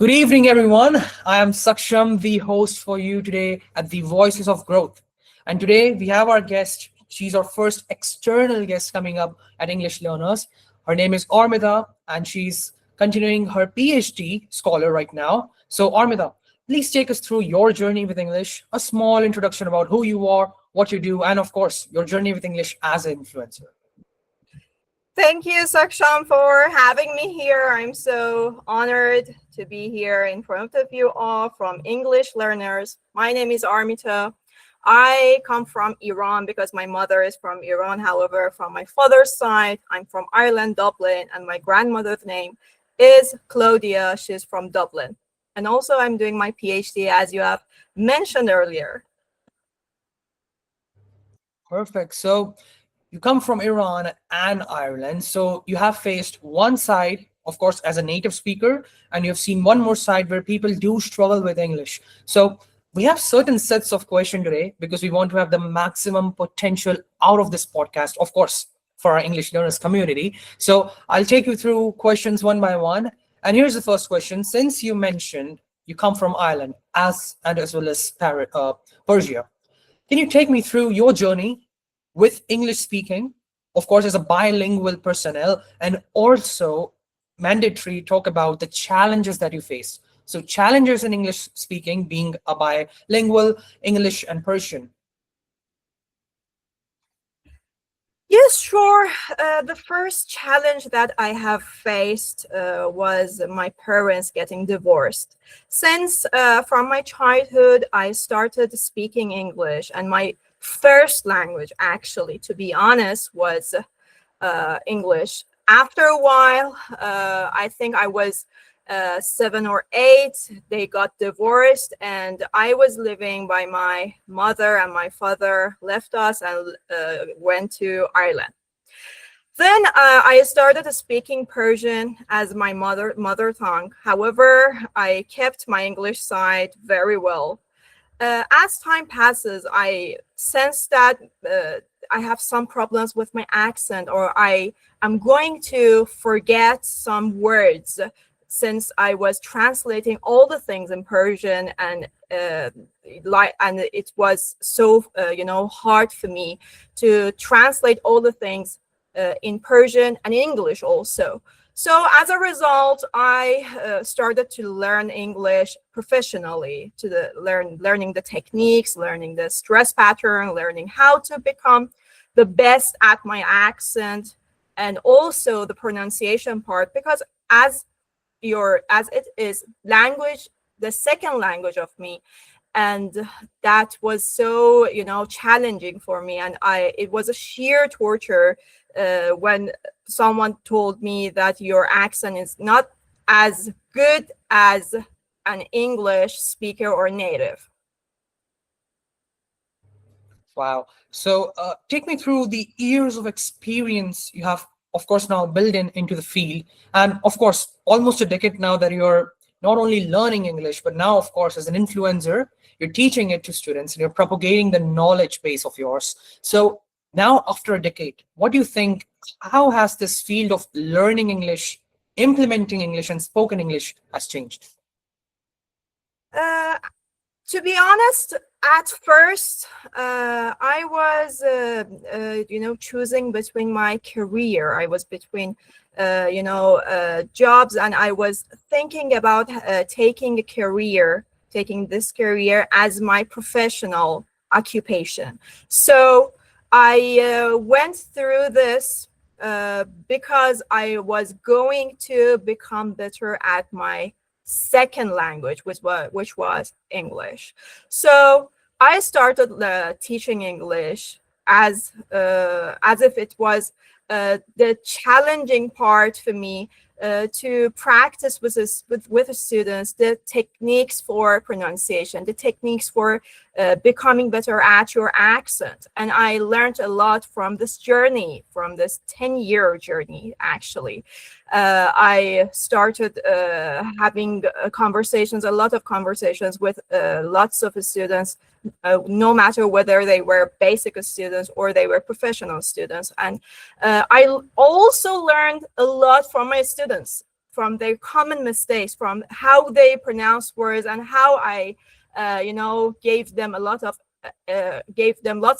Good evening, everyone. I am Saksham, the host for you today at the Voices of Growth. And today we have our guest. She's our first external guest coming up at English Learners. Her name is Armita, and she's continuing her PhD scholar right now. So, Armita, please take us through your journey with English, a small introduction about who you are, what you do, and of course, your journey with English as an influencer. Thank you, Saksham, for having me here. I'm so honored to be here in front of you all from English Learners. My name is Armita. I come from Iran because my mother is from Iran. However, from my father's side, I'm from Ireland, Dublin, and my grandmother's name is Claudia. She's from Dublin. And also, I'm doing my PhD, as you have mentioned earlier. Perfect. So, you come from Iran and Ireland, so you have faced one side, of course, as a native speaker, and you've seen one more side where people do struggle with English. So we have certain sets of questions today because we want to have the maximum potential out of this podcast, of course, for our English learners community. So I'll take you through questions one by one. And here's the first question. Since you mentioned you come from Ireland as well as Persia, can you take me through your journey with English speaking, of course, as a bilingual personnel, and also mandatory talk about the challenges that you face. So challenges in English speaking, being a bilingual, English and Persian. Yes, sure. The first challenge that I have faced was my parents getting divorced. Since from my childhood, I started speaking English, and my first language, actually, to be honest, was English. After a while, I think I was 7 or 8, they got divorced, and I was living by my mother, and my father left us and went to Ireland. Then I started speaking Persian as my mother tongue. However, I kept my English side very well. As time passes, I sense that I have some problems with my accent, or I am going to forget some words since I was translating all the things in Persian, and it was so hard for me to translate all the things in Persian and English also. So as a result, I started to learn English professionally, learning the techniques, learning the stress pattern, learning how to become the best at my accent, and also the pronunciation part, because as it is language, the second language of me, and that was so challenging for me, and it was a sheer torture when someone told me that your accent is not as good as an English speaker or native. Wow. So take me through the years of experience you have, of course, now built into the field. And of course, almost a decade now that you're not only learning English, but now, of course, as an influencer, you're teaching it to students and you're propagating the knowledge base of yours. So now, after a decade, what do you think, how has this field of learning English, implementing English and spoken English has changed? To be honest, at first, I was, choosing between my career. I was between, jobs, and I was thinking about taking this career as my professional occupation. So I went through this because I was going to become better at my second language, which was English. So I started teaching English as if it was the challenging part for me to practice with the students the techniques for pronunciation, the techniques for becoming better at your accent. And I learned a lot from this journey, from this 10-year journey, actually. I started having a lot of conversations with lots of students, no matter whether they were basic students or they were professional students. And I also learned a lot from my students. from their common mistakes, from how they pronounce words, and how I, gave them lots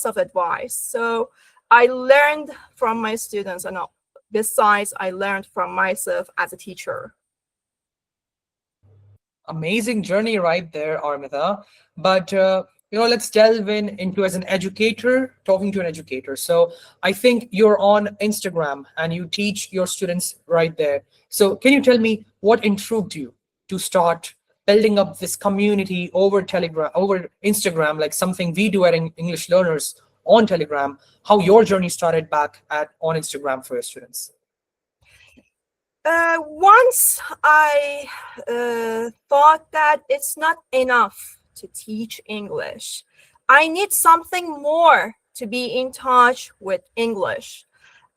of advice. So I learned from my students, and besides, I learned from myself as a teacher. Amazing journey right there, Armita. But let's delve into as an educator, talking to an educator. So I think you're on Instagram and you teach your students right there. So can you tell me what intrigued you to start building up this community over Telegram, over Instagram, like something we do at English Learners on Telegram? How your journey started back at on Instagram for your students? Once I thought that it's not enough to teach English. I need something more to be in touch with English.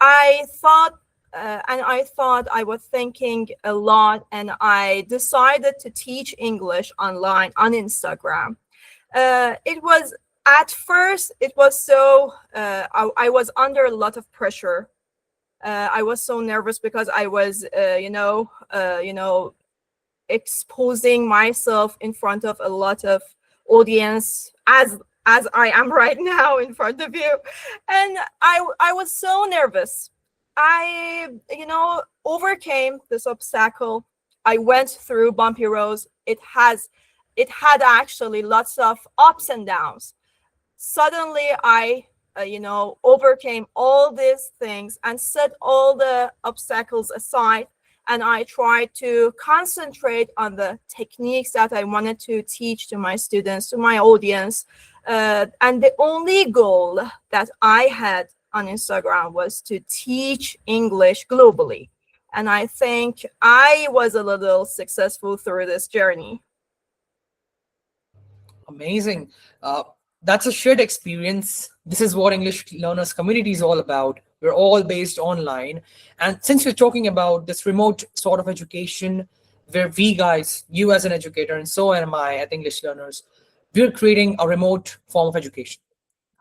I thought, I was thinking a lot, and I decided to teach English online on Instagram. It was At first, it was so, I was under a lot of pressure. I was so nervous because I was, exposing myself in front of a lot of audience, as I am right now in front of you, and I was so nervous. I, overcame this obstacle. I went through bumpy roads. It had actually lots of ups and downs. Suddenly I overcame all these things and set all the obstacles aside, and I tried to concentrate on the techniques that I wanted to teach to my students, to my audience. And the only goal that I had on Instagram was to teach English globally. And I think I was a little successful through this journey. Amazing. That's a shared experience. This is what English Learners Community is all about. We're all based online. And since we're talking about this remote sort of education, where we guys, you as an educator, and so am I at English Learners, we're creating a remote form of education.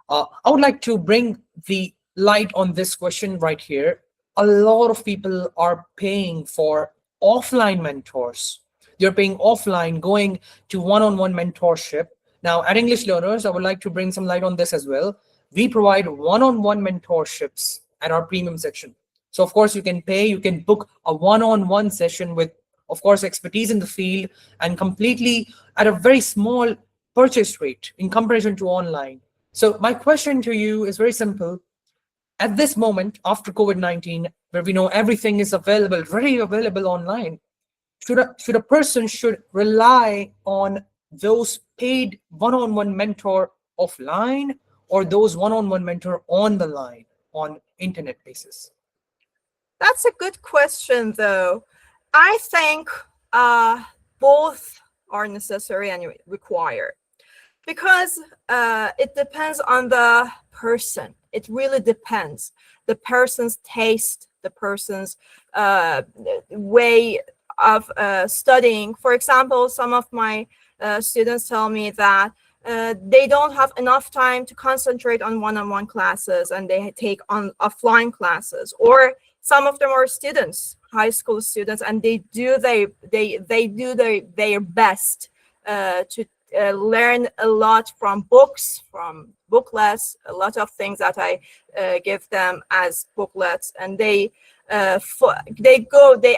I would like to bring the light on this question right here. A lot of people are paying for offline mentors. They're paying offline, going to one-on-one mentorship. Now, at English Learners, I would like to bring some light on this as well. We provide one-on-one mentorships at our premium section. So, of course, you can pay, you can book a one-on-one session with, of course, expertise in the field and completely at a very small purchase rate in comparison to online. So my question to you is very simple. At this moment, after COVID-19, where we know everything is available, ready available online, should a person should rely on those paid one-on-one mentor offline or those one-on-one mentor on the line on internet basis? That's a good question, though. I think both are necessary and required, because it depends on the person. It really depends. The person's taste, the person's way of studying. For example, some of my students tell me that they don't have enough time to concentrate on one-on-one classes, and they take on offline classes. Or some of them are students, high school students, and they do their best to learn a lot from books, from booklets, a lot of things that I give them as booklets, and they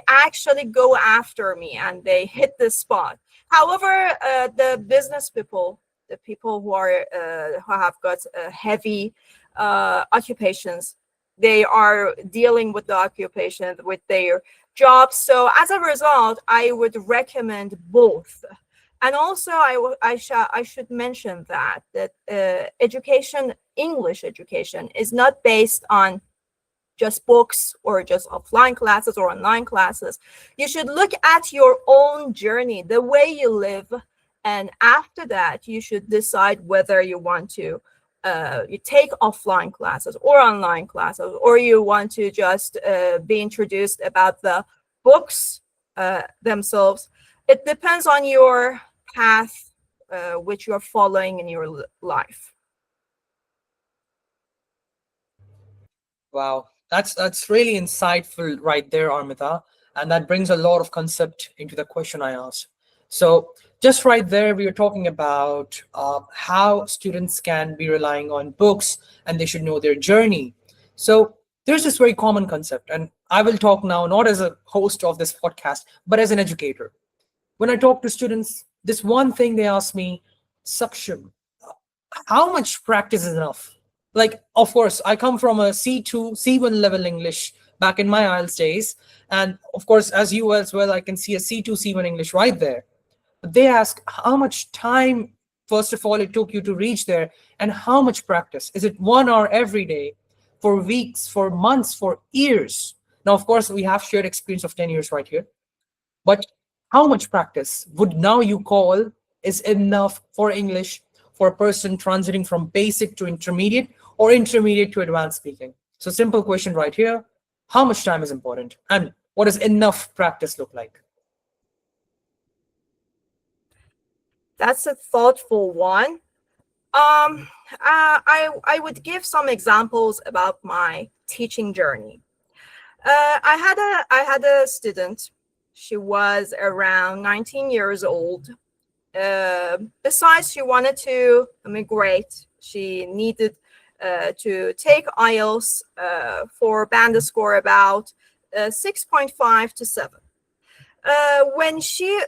actually go after me and they hit the spot. However, the business people, the people who have got heavy occupations, they are dealing with the occupation, with their jobs. So as a result, I would recommend both. And also, I should mention that education, English education, is not based on just books or just offline classes or online classes. You should look at your own journey, the way you live, and after that, you should decide whether you want to you take offline classes or online classes, or you want to just be introduced about the books themselves. It depends on your path which you're following in your life. Wow, that's really insightful right there, Armita. And that brings a lot of concept into the question I asked. So just right there, we were talking about how students can be relying on books and they should know their journey. So there's this very common concept, and I will talk now not as a host of this podcast, but as an educator. When I talk to students, this one thing they ask me, Saksham, how much practice is enough? Like, of course, I come from a C2, C1 level English back in my IELTS days. And of course, as you as well, I can see a C2, C1 English right there. But they ask how much time, first of all, it took you to reach there, and how much practice? Is it 1 hour every day, for weeks, for months, for years? Now, of course, we have shared experience of 10 years right here. But how much practice would now you call is enough for English for a person transiting from basic to intermediate or intermediate to advanced speaking? So simple question right here. How much time is important? And what does enough practice look like? That's a thoughtful one. I would give some examples about my teaching journey. I had a student. She was around 19 years old. Besides, she wanted to immigrate. She needed to take IELTS for band score about 6.5 to 7. When she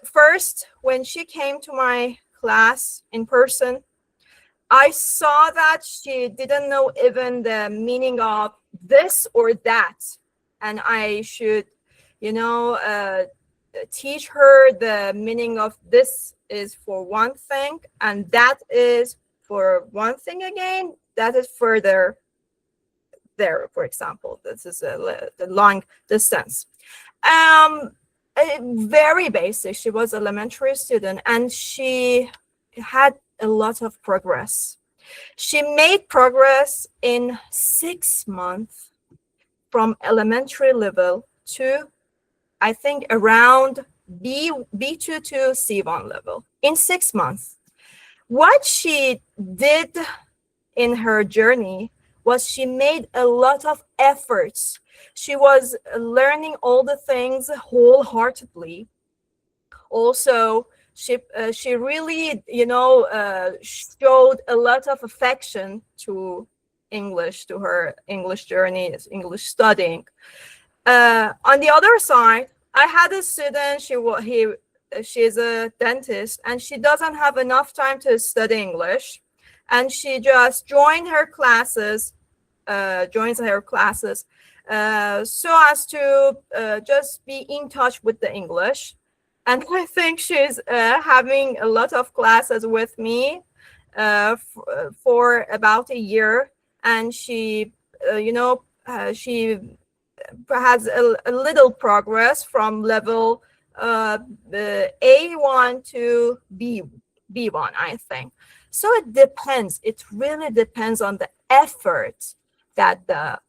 came to my class in person, I saw that she didn't know even the meaning of this or that, and I should, teach her the meaning of this is for one thing, and that is for one thing again. That is further there. For example, this is the long distance. Very basic. She was an elementary student, and she had a lot of progress. She made progress in 6 months from elementary level to, I think, around B2 to C1 level in 6 months. What she did in her journey was she made a lot of efforts. She was learning all the things wholeheartedly. Also, she really, showed a lot of affection to English, to her English journey, English studying. On the other side, I had a student. She's a dentist, and she doesn't have enough time to study English, and she just joins her classes, so as to just be in touch with the English. And I think she's having a lot of classes with me for about a year, and she has a little progress from level A1 to B1, I think. So it depends. It really depends on the effort that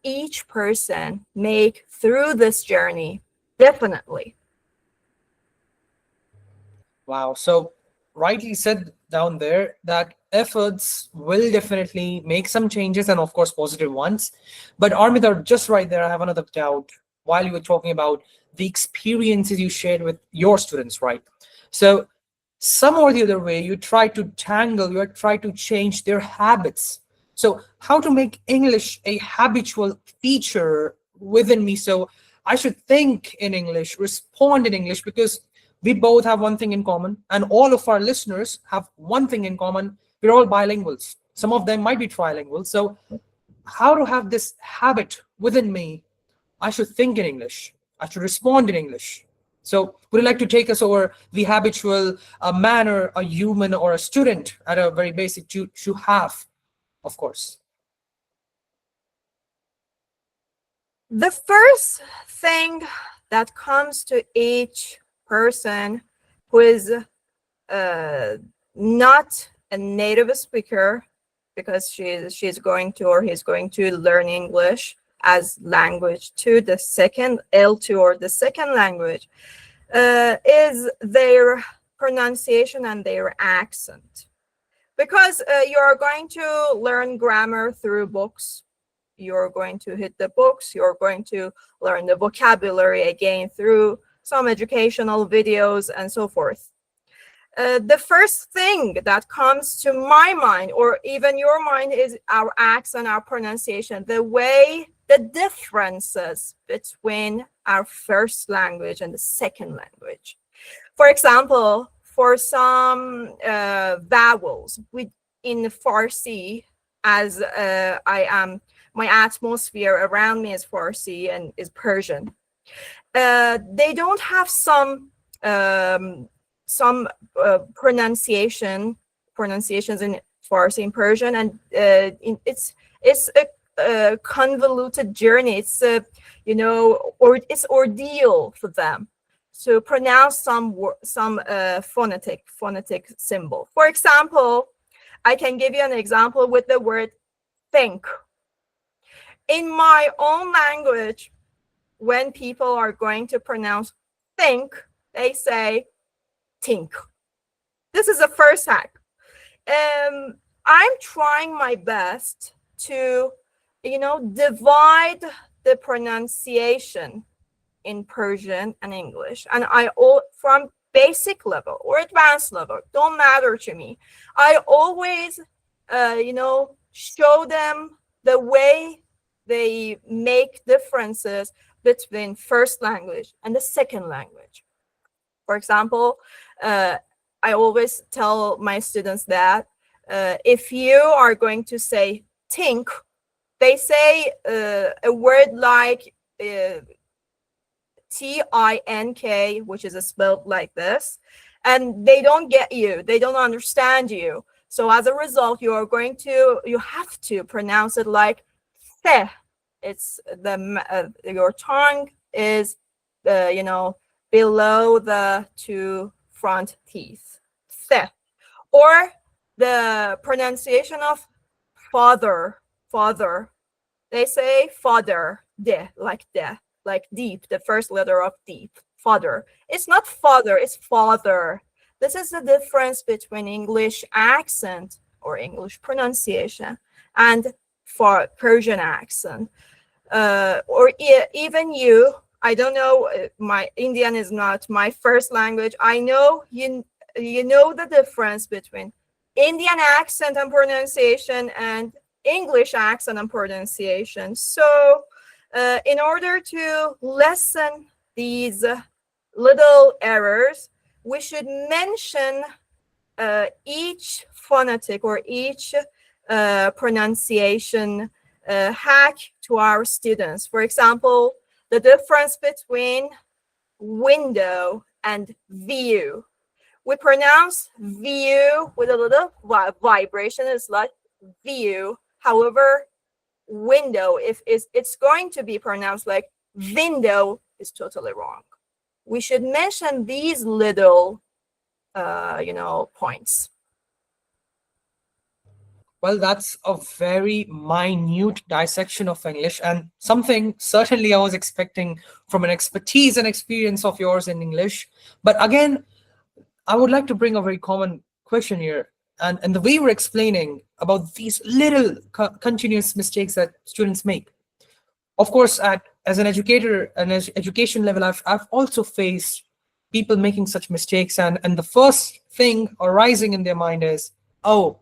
each person make through this journey. Definitely. Wow. So rightly said down there that efforts will definitely make some changes, and of course positive ones. But Armita, just right there, I have another doubt while you were talking about the experiences you shared with your students, right? So some or the other way, you try to change their habits. So how to make English a habitual feature within me? So I should think in English, respond in English, because we both have one thing in common, and all of our listeners have one thing in common. We're all bilinguals. Some of them might be trilingual. So how to have this habit within me? I should think in English. I should respond in English. So would you like to take us over the habitual manner a human or a student at a very basic to have, of course? The first thing that comes to each person who is not a native speaker, because she's going to, or he's going to learn English as language to the second L2 or the second language, is their pronunciation and their accent. Because you are going to learn grammar through books, You're going to hit the books. You're going to learn the vocabulary again through some educational videos and so forth. The first thing that comes to my mind, or even your mind, is our accent, our pronunciation, the differences between our first language and the second language. For example, for some vowels in Farsi, as my atmosphere around me is Farsi and is Persian. They don't have some pronunciations in Farsi and Persian, and it's a convoluted journey. It's it's ordeal for them to pronounce some phonetic symbol. For example, I can give you an example with the word think. In my own language, when people are going to pronounce think, they say think. This is the first hack. I'm trying my best to, divide the pronunciation in Persian and English. And from basic level or advanced level, don't matter to me. I always, show them the way they make differences between first language and the second language. For example, I always tell my students that if you are going to say think, they say a word like T-I-N-K, which is spelled like this, and they don't get you, they don't understand you. So as a result, you have to pronounce it like the. It's your tongue is below the two front teeth. The. Or the pronunciation of father. They say father, like deep, the first letter of deep, father. It's not father, it's father. This is the difference between English accent or English pronunciation and for Persian accent. Even you, I don't know, my Indian is not my first language. I know you know the difference between Indian accent and pronunciation and English accent and pronunciation. So in order to lessen these little errors, we should mention each phonetic or each pronunciation hack to our students. For example, the difference between window and view. We pronounce view with a little vibration. It's like view. However, window, if it's going to be pronounced like window, is totally wrong. We should mention these little, points. Well, that's a very minute dissection of English, and something certainly I was expecting from an expertise and experience of yours in English. But again, I would like to bring a very common question here. And the way you were explaining about these little continuous mistakes that students make. Of course, as an educator and as education level, I've also faced people making such mistakes. And the first thing arising in their mind is, oh,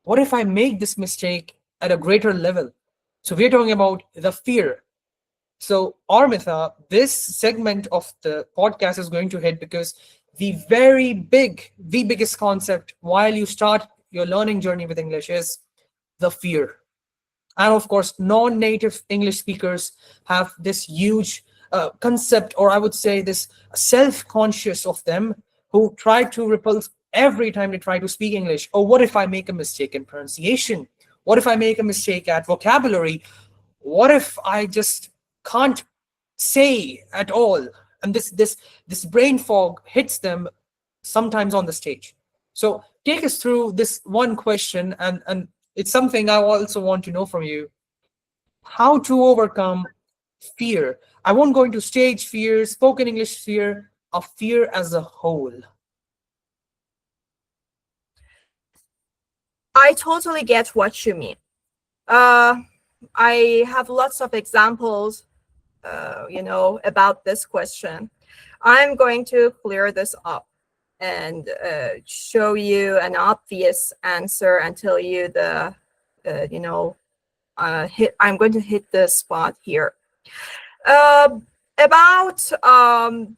what if I make this mistake at a greater level? So we're talking about the fear. So Armita, this segment of the podcast is going to hit because the biggest concept while you start your learning journey with English is the fear. And of course, non-native English speakers have this huge concept, or I would say this self-conscious of them, who try to repulse every time they try to speak English. Oh, what if I make a mistake in pronunciation? What if I make a mistake at vocabulary? What if I just can't say at all? And this brain fog hits them sometimes on the stage. So take us through this one question, and it's something I also want to know from you. How to overcome fear? I won't go into stage fear, spoken English fear, of fear as a whole. I totally get what you mean. I have lots of examples, about this question. I'm going to clear this up and show you an obvious answer and tell you I'm going to hit the spot here. About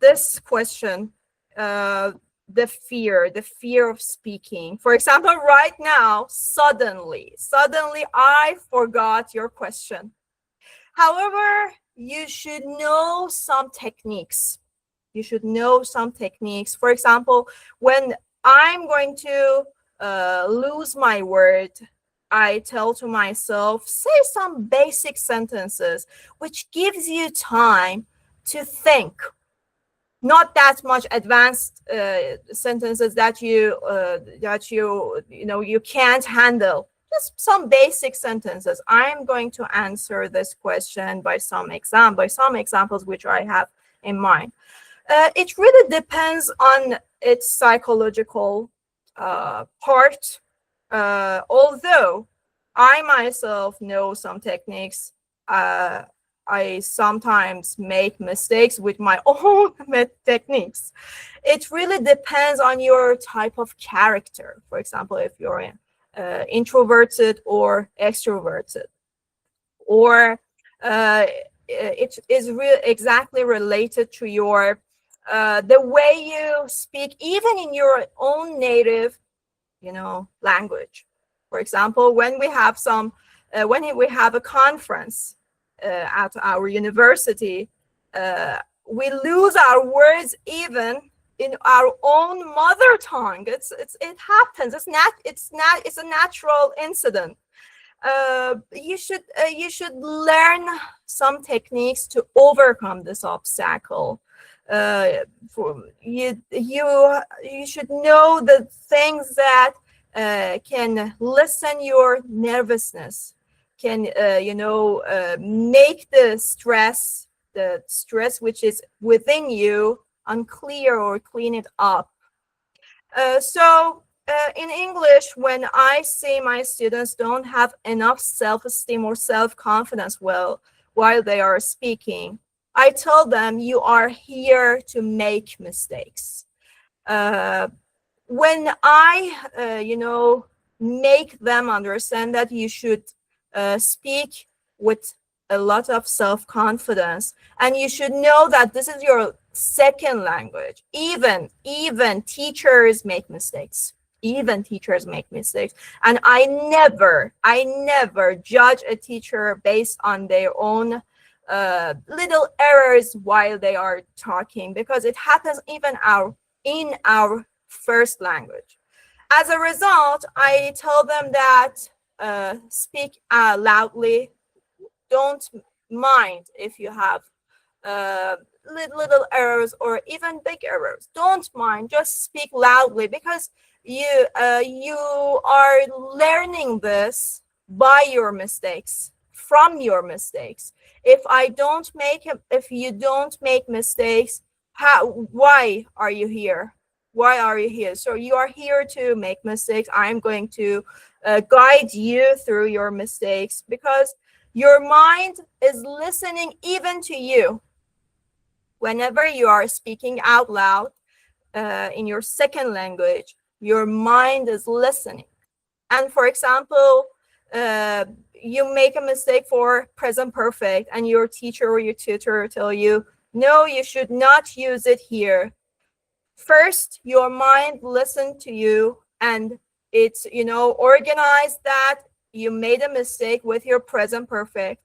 this question, the fear of speaking. For example, right now, suddenly, I forgot your question. However, you should know some techniques. For example, when I'm going to lose my word, I tell to myself, say some basic sentences, which gives you time to think. Not that much advanced sentences that you can't handle. Just some basic sentences. I'm going to answer this question by some examples which I have in mind. It really depends on its psychological part. Although I myself know some techniques, I sometimes make mistakes with my own techniques. It really depends on your type of character. For example, if you're introverted or extroverted, or it is exactly related to your the way you speak, even in your own native language. For example, when we have a conference at our university, we lose our words even in our own mother tongue. It happens. It's a natural incident. You should learn some techniques to overcome this obstacle. You should know the things that can lessen your nervousness, can make the stress which is within you unclear, or clean it up. So in English, when I see my students don't have enough self-esteem or self-confidence while they are speaking, I tell them, you are here to make mistakes. When I, make them understand that you should speak with a lot of self-confidence, and you should know that this is your second language. Even teachers make mistakes. And I never judge a teacher based on their own little errors while they are talking, because it happens even in our first language. As a result, I tell them that speak loudly. Don't mind if you have little errors or even big errors. Don't mind, just speak loudly, because you are learning this by your mistakes, from your mistakes. If you don't make mistakes, why are you here? So you are here to make mistakes. I'm going to guide you through your mistakes, because your mind is listening even to you. Whenever you are speaking out loud in your second language, your mind is listening. And for example, you make a mistake for present perfect, and your teacher or your tutor tell you, no, you should not use it here. First, your mind listened to you, and it's organized that you made a mistake with your present perfect.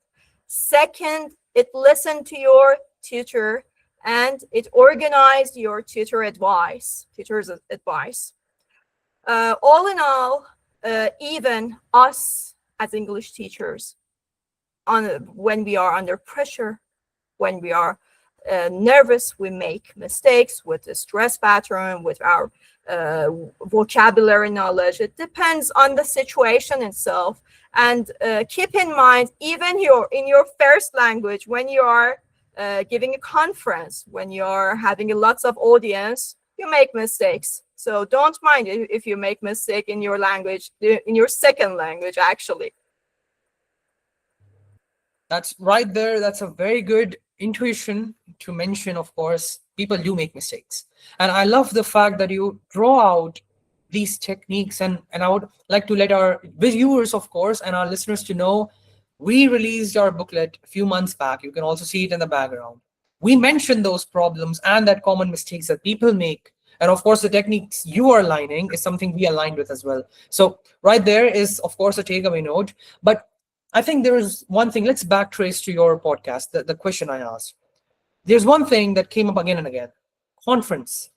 Second, it listened to your tutor, and it organized your tutor's advice. All in all, even us as English teachers, when we are under pressure, when we are nervous, we make mistakes with the stress pattern, with our vocabulary knowledge. It depends on the situation itself. And keep in mind, even in your first language, when you are giving a conference, when you are having lots of audience, you make mistakes. So don't mind if you make mistake in your language, in your second language, actually. That's right there. That's a very good intuition to mention. Of course, people do make mistakes. And I love the fact that you draw out these techniques. And I would like to let our viewers, of course, and our listeners to know we released our booklet a few months back. You can also see it in the background. We mentioned those problems and that common mistakes that people make. And of course, the techniques you are aligning is something we aligned with as well. So, right there is, of course, a takeaway note. But I think there is one thing. Let's backtrace to your podcast, the question I asked. There's one thing that came up again and again: conference.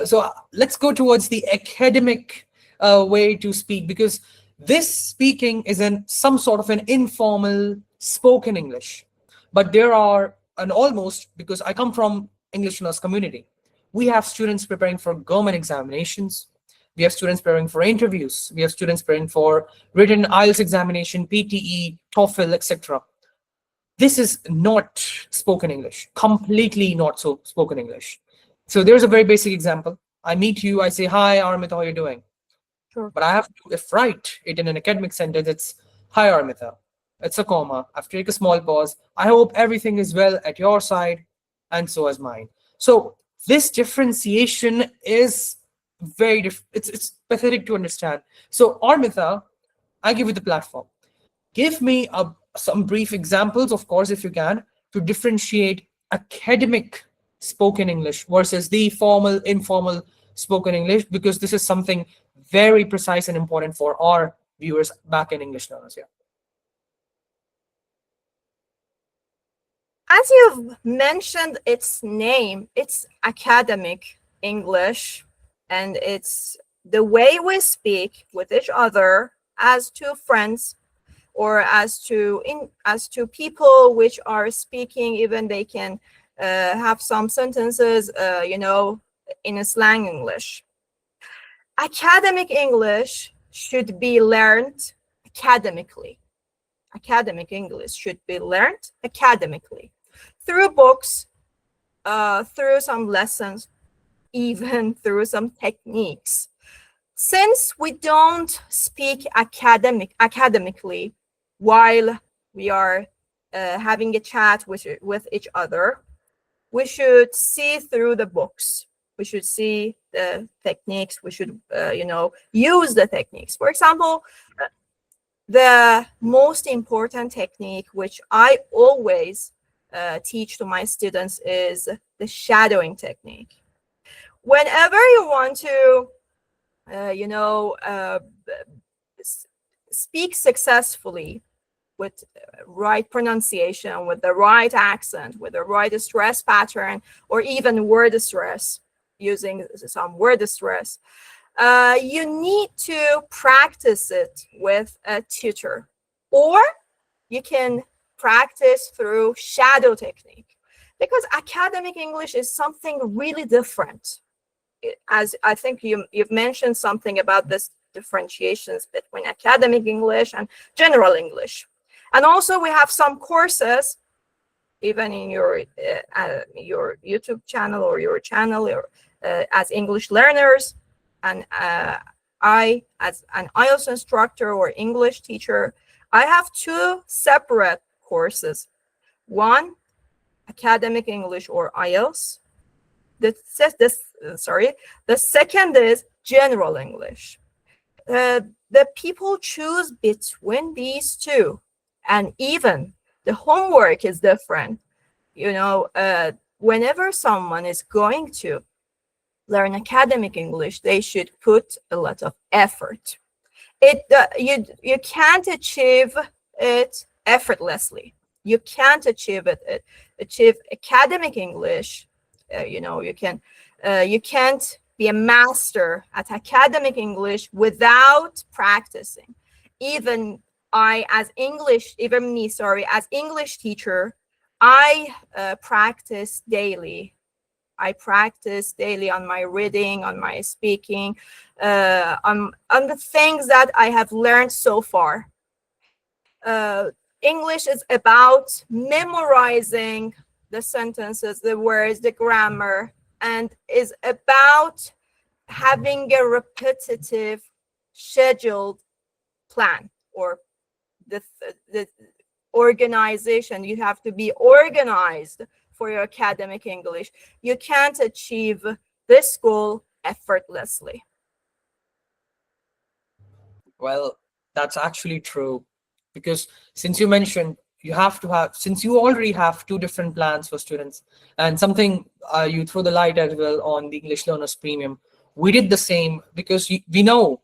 So let's go towards the academic way to speak, because this speaking is in some sort of an informal spoken English. But there are, and almost, because I come from English learners community, we have students preparing for government examinations. We have students preparing for interviews. We have students preparing for written IELTS examination, PTE, TOEFL, etc. This is not spoken English, completely not so spoken English. So there's a very basic example. I meet you, I say, "Hi, Armita, how are you doing?" Sure. But I have to, if write it in an academic sentence, it's, "Hi, Armita." It's a comma. I have to take a small pause. "I hope everything is well at your side, and so is mine." So this differentiation is very it's pathetic to understand. So Armita, I give you the platform. Give me some brief examples, of course, if you can, to differentiate academic spoken English versus the formal, informal spoken English, because this is something very precise and important for our viewers back in English learners. Yeah. As you've mentioned its name, it's academic English, and it's the way we speak with each other as two friends, or as to people which are speaking, even they can have some sentences, in a slang English. Academic English should be learned academically. Academic English should be learned academically through books, through some lessons, even through some techniques. Since we don't speak academically while we are having a chat with each other, we should see through the books. We should see the techniques. We should, use the techniques. For example, the most important technique, which I always teach to my students, is the shadowing technique. Whenever you want to, speak successfully with right pronunciation, with the right accent, with the right stress pattern, or even word stress, using some word stress, you need to practice it with a tutor, or you can practice through shadow technique, because academic English is something really different. As I think you've mentioned something about this differentiations between academic English and general English. And also we have some courses, even in your YouTube channel or your channel, or as English learners. And I, as an IELTS instructor or English teacher, I have two separate courses. One, academic English or IELTS. The second is general English. The people choose between these two, and even the homework is different. Whenever someone is going to learn academic English, they should put a lot of effort. You can't achieve it effortlessly. You can't achieve academic English. You can't be a master at academic English without practicing. Even as English teacher, I practice daily. I practice daily on my reading, on my speaking, on the things that I have learned so far. English is about memorizing the sentences, the words, the grammar, and is about having a repetitive, scheduled plan, or organization. You have to be organized for your academic English. You can't achieve this goal effortlessly. Well, that's actually true, because since you mentioned you have to have, since you already have two different plans for students, and something you throw the light as well on the English Learners Premium, we did the same because we know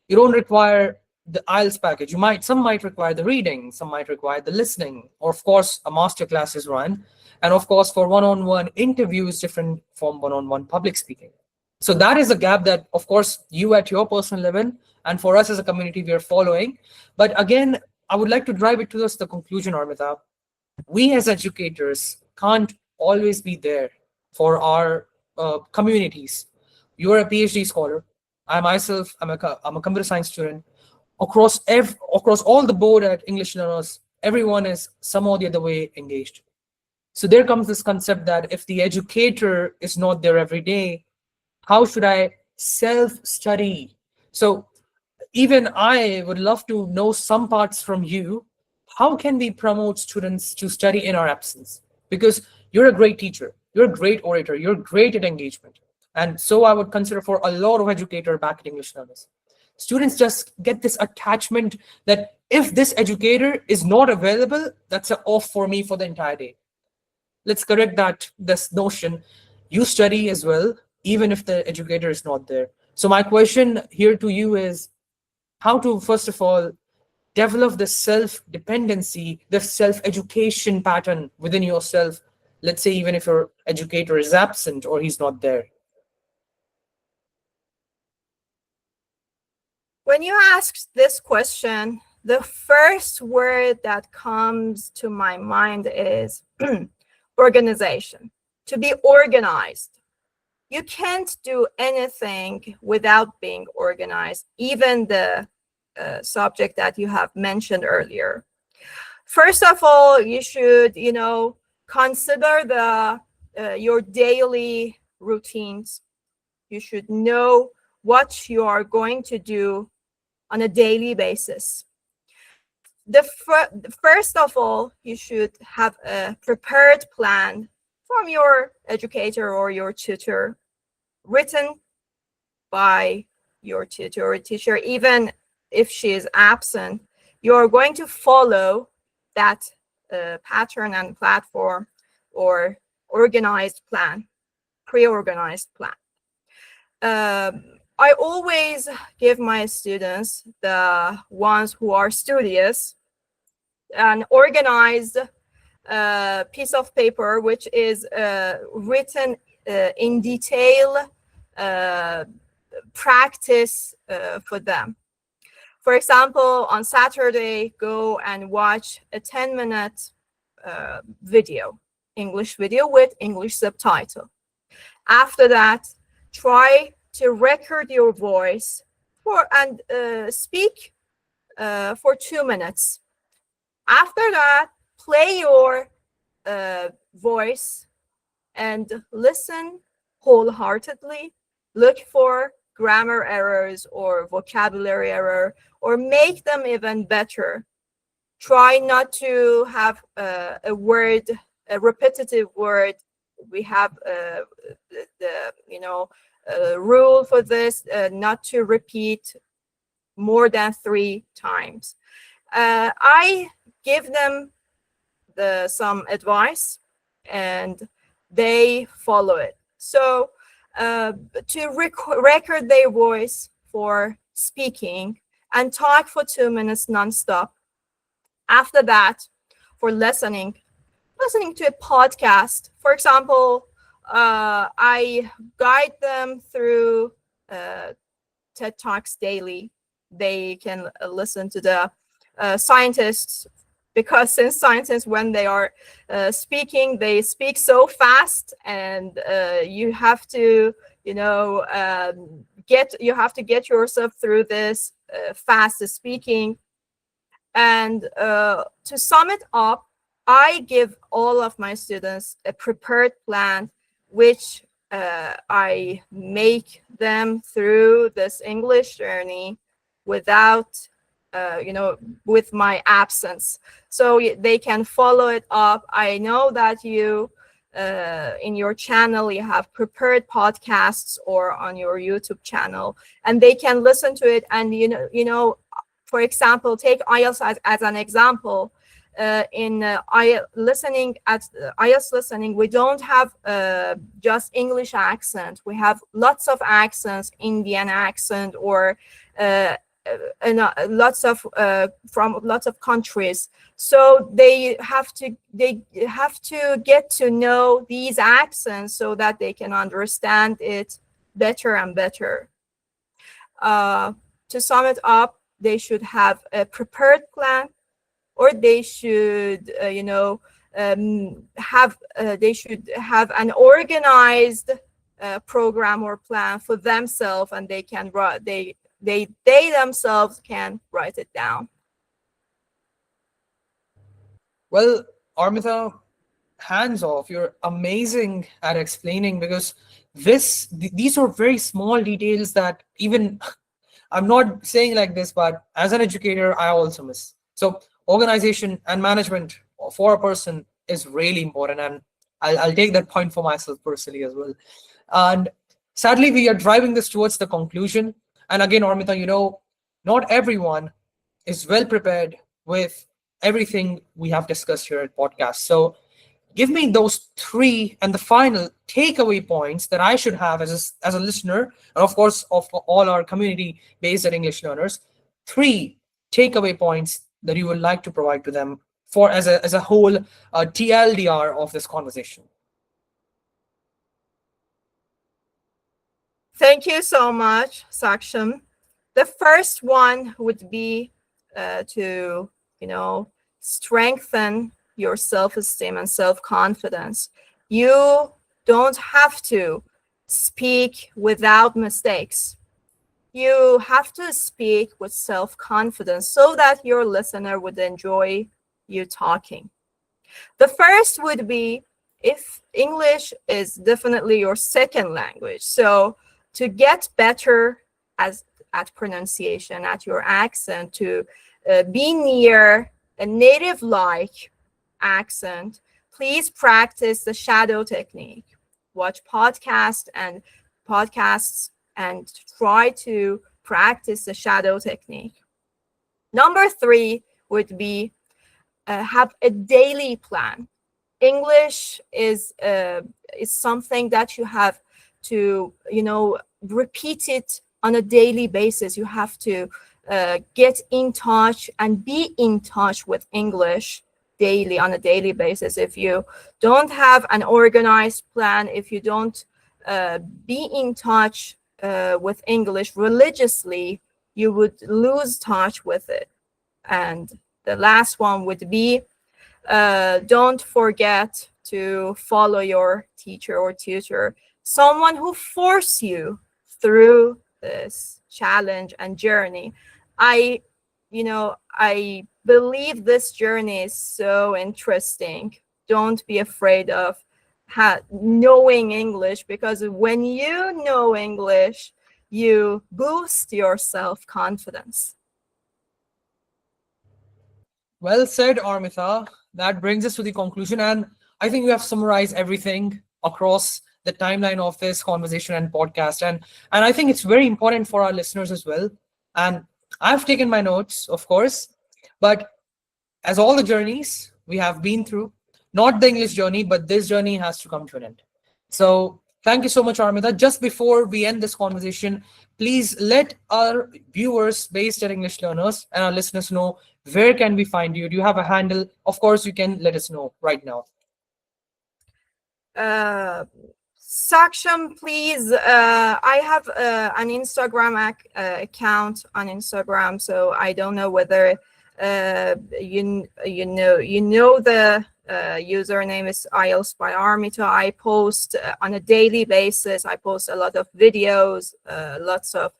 you don't require the IELTS package. Some might require the reading, some might require the listening, or of course a master class is run, and of course for one-on-one interview is different from one-on-one public speaking. So that is a gap that, of course, you at your personal level and for us as a community, we are following. But again, I would like to drive it towards the conclusion, Armita. We as educators can't always be there for our communities. You're a PhD scholar. I myself, I'm a computer science student. Across all the board at English Learners, everyone is some or the other way engaged. So there comes this concept that if the educator is not there every day, how should I self-study? So even I would love to know some parts from you. How can we promote students to study in our absence? Because you're a great teacher, you're a great orator, you're great at engagement. And so I would consider for a lot of educator back at English Learners. Students just get this attachment that if this educator is not available, that's a off for me for the entire day. Let's correct this notion. You study as well, even if the educator is not there. So my question here to you is how to, first of all, develop the self-dependency, the self-education pattern within yourself. Let's say even if your educator is absent or he's not there. When you ask this question, the first word that comes to my mind is organization. To be organized. You can't do anything without being organized, even the subject that you have mentioned earlier. First of all, you should, consider your daily routines. You should know what you are going to do on a daily basis. First of all, you should have a prepared plan from your educator or your tutor, written by your tutor or teacher. Even if she is absent, you're going to follow that pattern and platform or organized plan, pre-organized plan. I always give my students, the ones who are studious, an organized piece of paper which is written in detail practice for them. For example, on Saturday, go and watch a 10-minute video, English video with English subtitle. After that, try to record your voice and speak for 2 minutes. After that, play your voice and listen wholeheartedly. Look for grammar errors or vocabulary error, or make them even better. Try not to have a repetitive word. We have the rule for this, not to repeat more than 3 times. I give them some advice and they follow it. So to record their voice for speaking and talk for 2 minutes nonstop. After that, for listening to a podcast. For example, I guide them through TED Talks daily. They can listen to the scientists, because since scientists, when they are speaking, they speak so fast, and you have to get yourself through this fast speaking. And to sum it up, I give all of my students a prepared plan, which I make them through this English journey without with my absence. So they can follow it up. I know that you, in your channel, you have prepared podcasts or on your YouTube channel, and they can listen to it. And, for example, take IELTS as an example. In IELTS listening, we don't have just English accent. We have lots of accents, Indian accent, or and lots of from lots of countries. So they have to get to know these accents so that they can understand it better and better. To sum it up, they should have a prepared plan, or they should they should have an organized program or plan for themselves, and they can they themselves can write it down. Well, Armita, hands off. You're amazing at explaining, because these are very small details that even I'm not saying like this, but as an educator, I also miss. So organization and management for a person is really important, and I'll take that point for myself personally as well. And sadly, we are driving this towards the conclusion. And again, Armita, not everyone is well prepared with everything we have discussed here at podcast. So give me those three and the final takeaway points that I should have as a listener, and of course of all our community based at English learners. Three takeaway points that you would like to provide to them for as a whole TLDR of this conversation. Thank you so much, Saksham. The first one would be to strengthen your self-esteem and self-confidence. You don't have to speak without mistakes. You have to speak with self-confidence so that your listener would enjoy you talking. The first would be, if English is definitely your second language, so to get better at pronunciation, at your accent, to be near a native-like accent, please practice the shadow technique. Watch podcasts and try to practice the shadow technique. Number 3 would be have a daily plan. English is something that you have to repeat it on a daily basis. You have to get in touch and be in touch with English daily, on a daily basis. If you don't have an organized plan, if you don't be in touch with English religiously, you would lose touch with it. And the last one would be, don't forget to follow your teacher or tutor, someone who force you through this challenge and journey. I believe this journey is so interesting. Don't be afraid of knowing English, because when you know English, you boost your self-confidence. Well said, Armita. That brings us to the conclusion, and I think you have summarized everything across the timeline of this conversation and podcast, and I think it's very important for our listeners as well. And I've taken my notes, of course, but as all the journeys we have been through, not the English journey, but this journey has to come to an end. So thank you so much, Armita. Just before we end this conversation, please let our viewers based at English Learners and our listeners know, where can we find you? Do you have a handle? Of course, you can let us know right now. Saksham, please. I have an Instagram account on Instagram, so I don't know whether you know the username is IELTS by Armita. I post on a daily basis. I post a lot of videos, lots of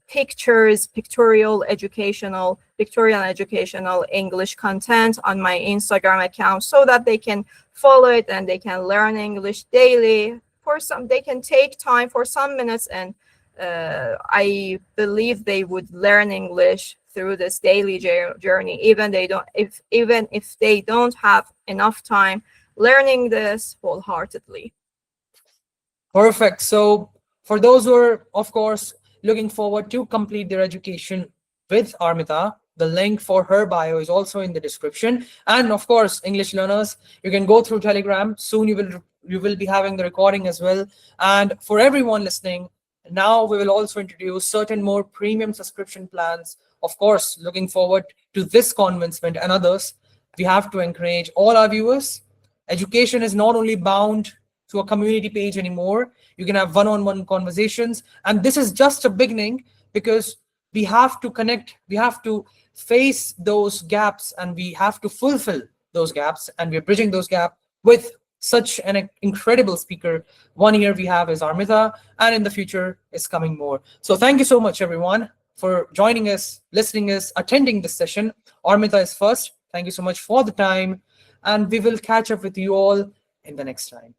pictures, pictorial educational English content on my Instagram account, so that they can follow it and they can learn English daily. They can take time for some minutes, and I believe they would learn English through this daily journey, even if they don't have enough time learning this wholeheartedly. Perfect. So for those who are, of course, looking forward to complete their education with Armita, the link for her bio is also in the description. And of course, English learners, you can go through Telegram. Soon you will be having the recording as well. And for everyone listening, now we will also introduce certain more premium subscription plans. Of course, looking forward to this convincement and others. We have to encourage all our viewers. Education is not only bound to a community page anymore. You can have one-on-one conversations, and this is just a beginning, because we have to connect, we have to face those gaps, and we have to fulfill those gaps, and we're bridging those gaps with such an incredible speaker. One here we have is Armita, and in the future is coming more. So thank you so much, everyone, for joining us, listening us, attending this session. Armita is first. Thank you so much for the time, and we will catch up with you all in the next time.